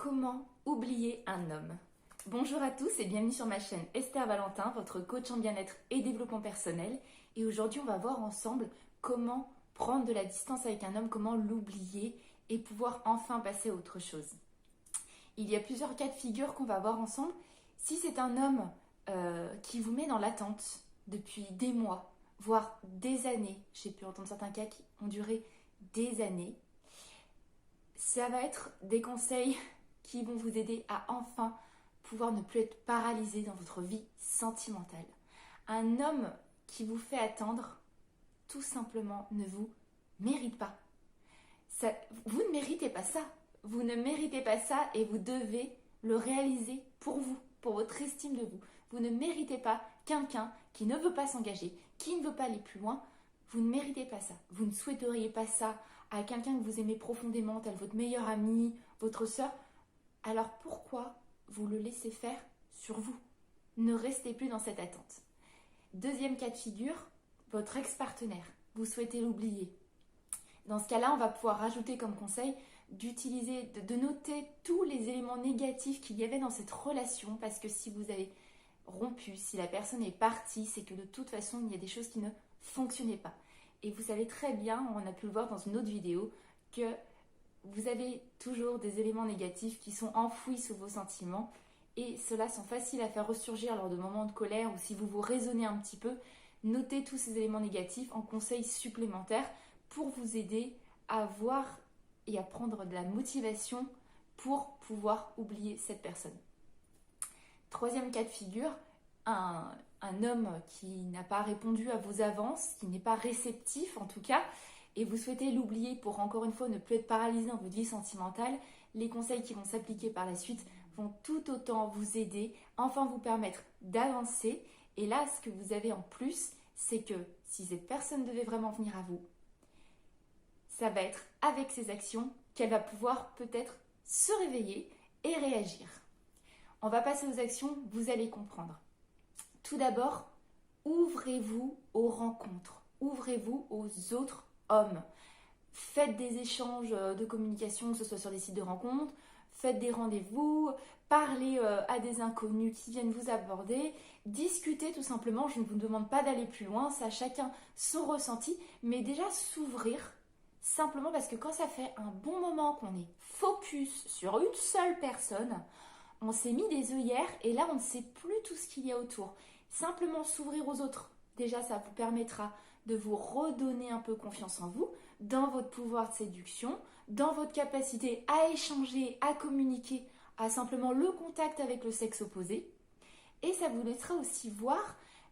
Comment oublier un homme? Bonjour à tous et bienvenue sur ma chaîne Esther Valentin, votre coach en bien-être et développement personnel. Et aujourd'hui, on va voir ensemble comment prendre de la distance avec un homme, comment l'oublier et pouvoir enfin passer à autre chose. Il y a plusieurs cas de figure qu'on va voir ensemble. Si c'est un homme qui vous met dans l'attente depuis des mois, voire des années, j'ai pu entendre certains cas qui ont duré des années, ça va être des conseils qui vont vous aider à enfin pouvoir ne plus être paralysé dans votre vie sentimentale. Un homme qui vous fait attendre, tout simplement, ne vous mérite pas. Vous ne méritez pas ça. Vous ne méritez pas ça et vous devez le réaliser pour vous, pour votre estime de vous. Vous ne méritez pas quelqu'un qui ne veut pas s'engager, qui ne veut pas aller plus loin. Vous ne méritez pas ça. Vous ne souhaiteriez pas ça à quelqu'un que vous aimez profondément, tel votre meilleur ami, votre sœur. Alors pourquoi vous le laissez faire sur vous? Ne restez plus dans cette attente. Deuxième cas de figure, votre ex-partenaire. Vous souhaitez l'oublier. Dans ce cas-là, on va pouvoir rajouter comme conseil d'utiliser, de noter tous les éléments négatifs qu'il y avait dans cette relation, parce que si vous avez rompu, si la personne est partie, c'est que de toute façon, il y a des choses qui ne fonctionnaient pas. Et vous savez très bien, on a pu le voir dans une autre vidéo, que vous avez toujours des éléments négatifs qui sont enfouis sous vos sentiments et ceux-là sont faciles à faire ressurgir lors de moments de colère ou si vous vous raisonnez un petit peu, notez tous ces éléments négatifs en conseils supplémentaires pour vous aider à voir et à prendre de la motivation pour pouvoir oublier cette personne. Troisième cas de figure, un homme qui n'a pas répondu à vos avances, qui n'est pas réceptif en tout cas, et vous souhaitez l'oublier pour encore une fois ne plus être paralysé dans votre vie sentimentale, les conseils qui vont s'appliquer par la suite vont tout autant vous aider, enfin vous permettre d'avancer. Et là, ce que vous avez en plus, c'est que si cette personne devait vraiment venir à vous, ça va être avec ses actions qu'elle va pouvoir peut-être se réveiller et réagir. On va passer aux actions, vous allez comprendre. Tout d'abord, ouvrez-vous aux rencontres, ouvrez-vous aux autres hommes. Faites des échanges de communication, que ce soit sur des sites de rencontres, faites des rendez-vous, parlez à des inconnus qui viennent vous aborder, discutez tout simplement. Je ne vous demande pas d'aller plus loin, ça chacun son ressenti, mais déjà s'ouvrir simplement parce que quand ça fait un bon moment qu'on est focus sur une seule personne, on s'est mis des œillères et là on ne sait plus tout ce qu'il y a autour. Simplement s'ouvrir aux autres, déjà ça vous permettra de vous redonner un peu confiance en vous, dans votre pouvoir de séduction, dans votre capacité à échanger, à communiquer, à simplement le contact avec le sexe opposé. Et ça vous laissera aussi voir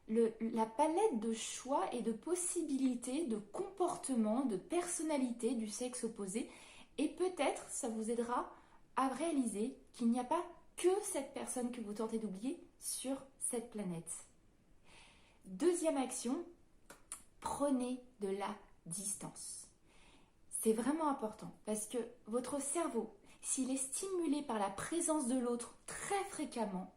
la palette de choix et de possibilités, de comportements, de personnalité du sexe opposé. Et peut-être ça vous aidera à réaliser qu'il n'y a pas que cette personne que vous tentez d'oublier sur cette planète. Deuxième action, prenez de la distance. C'est vraiment important parce que votre cerveau, s'il est stimulé par la présence de l'autre très fréquemment,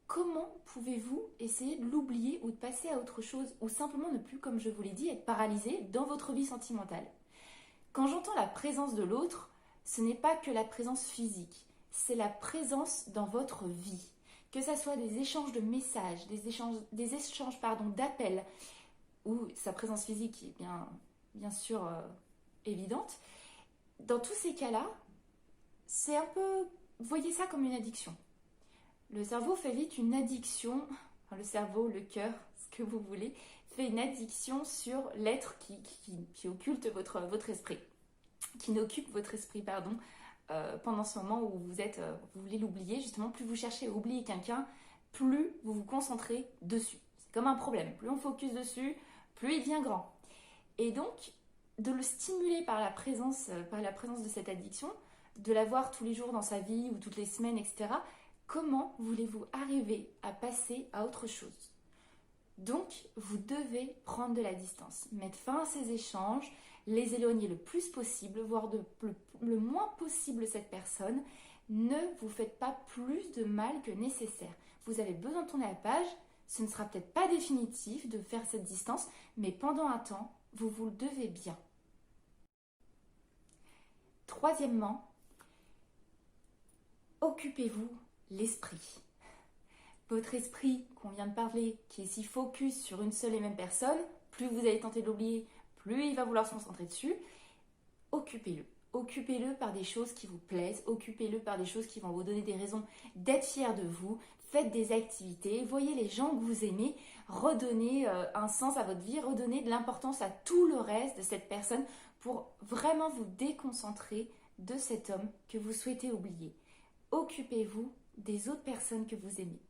comment pouvez-vous essayer de l'oublier ou de passer à autre chose ou simplement ne plus, comme je vous l'ai dit, être paralysé dans votre vie sentimentale? Quand j'entends la présence de l'autre, ce n'est pas que la présence physique, c'est la présence dans votre vie. Que ce soit des échanges de messages, des échanges d'appels, ou sa présence physique est bien sûr évidente. Dans tous ces cas-là, c'est un peu, voyez ça comme une addiction. Le cerveau fait vite une addiction, enfin le cerveau, le cœur, ce que vous voulez, fait une addiction sur l'être qui occulte votre esprit, qui n'occupe votre esprit, pendant ce moment où vous voulez l'oublier. Justement, plus vous cherchez à oublier quelqu'un, plus vous vous concentrez dessus. C'est comme un problème. Plus on focus dessus, plus il devient grand. Et donc, de le stimuler par la présence de cette addiction, de la voir tous les jours dans sa vie ou toutes les semaines, etc., comment voulez-vous arriver à passer à autre chose? Donc, vous devez prendre de la distance, mettre fin à ces échanges, les éloigner le plus possible, voire le moins possible cette personne. Ne vous faites pas plus de mal que nécessaire. Vous avez besoin de tourner la page. Ce ne sera peut-être pas définitif de faire cette distance, mais pendant un temps, vous le devez bien. Troisièmement, Occupez-vous l'esprit. Votre esprit qu'on vient de parler, qui est si focus sur une seule et même personne, plus vous allez tenter de l'oublier, plus il va vouloir se concentrer dessus. Occupez-le. Occupez-le par des choses qui vous plaisent, occupez-le par des choses qui vont vous donner des raisons d'être fiers de vous. Faites des activités, voyez les gens que vous aimez, redonnez un sens à votre vie, redonnez de l'importance à tout le reste de cette personne pour vraiment vous déconcentrer de cet homme que vous souhaitez oublier. Occupez-vous des autres personnes que vous aimez.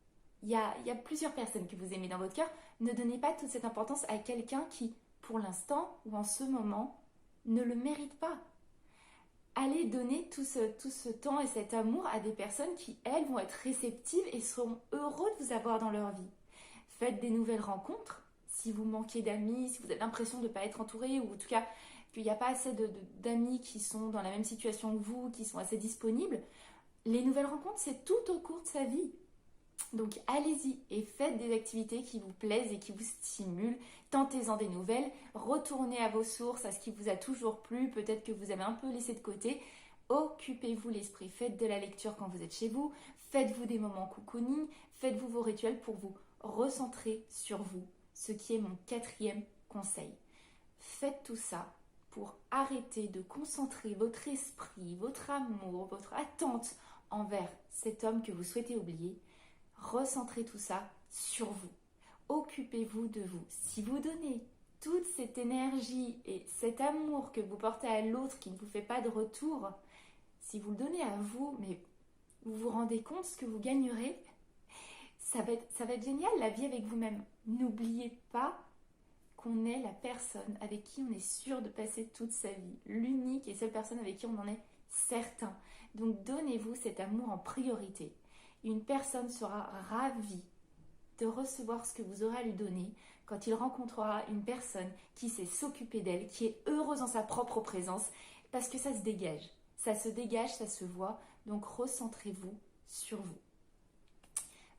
Il y a plusieurs personnes que vous aimez dans votre cœur. Ne donnez pas toute cette importance à quelqu'un qui, pour l'instant ou en ce moment, ne le mérite pas. Allez donner tout ce temps et cet amour à des personnes qui, elles, vont être réceptives et seront heureux de vous avoir dans leur vie. Faites des nouvelles rencontres. Si vous manquez d'amis, si vous avez l'impression de ne pas être entouré, ou en tout cas qu'il n'y a pas assez d'amis qui sont dans la même situation que vous, qui sont assez disponibles, les nouvelles rencontres, c'est tout au cours de sa vie. Donc allez-y et faites des activités qui vous plaisent et qui vous stimulent. Tentez-en des nouvelles, retournez à vos sources, à ce qui vous a toujours plu, peut-être que vous avez un peu laissé de côté. Occupez-vous l'esprit, faites de la lecture quand vous êtes chez vous, faites-vous des moments cocooning, faites-vous vos rituels pour vous recentrer sur vous, ce qui est mon 4e conseil. Faites tout ça pour arrêter de concentrer votre esprit, votre amour, votre attente envers cet homme que vous souhaitez oublier. Recentrez tout ça sur vous. Occupez-vous de vous. Si vous donnez toute cette énergie et cet amour que vous portez à l'autre qui ne vous fait pas de retour, si vous le donnez à vous, mais vous vous rendez compte ce que vous gagnerez, ça va être génial la vie avec vous-même. N'oubliez pas qu'on est la personne avec qui on est sûr de passer toute sa vie, l'unique et seule personne avec qui on en est certain. Donc donnez-vous cet amour en priorité. Une personne sera ravie de recevoir ce que vous aurez à lui donner quand il rencontrera une personne qui sait s'occuper d'elle, qui est heureuse en sa propre présence, parce que ça se dégage. Ça se dégage, ça se voit, donc recentrez-vous sur vous.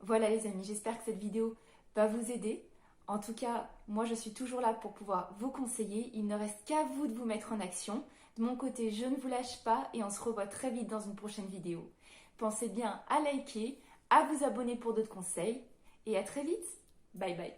Voilà les amis, j'espère que cette vidéo va vous aider. En tout cas, moi je suis toujours là pour pouvoir vous conseiller. Il ne reste qu'à vous de vous mettre en action. De mon côté, je ne vous lâche pas et on se revoit très vite dans une prochaine vidéo. Pensez bien à liker, à vous abonner pour d'autres conseils et à très vite. Bye bye.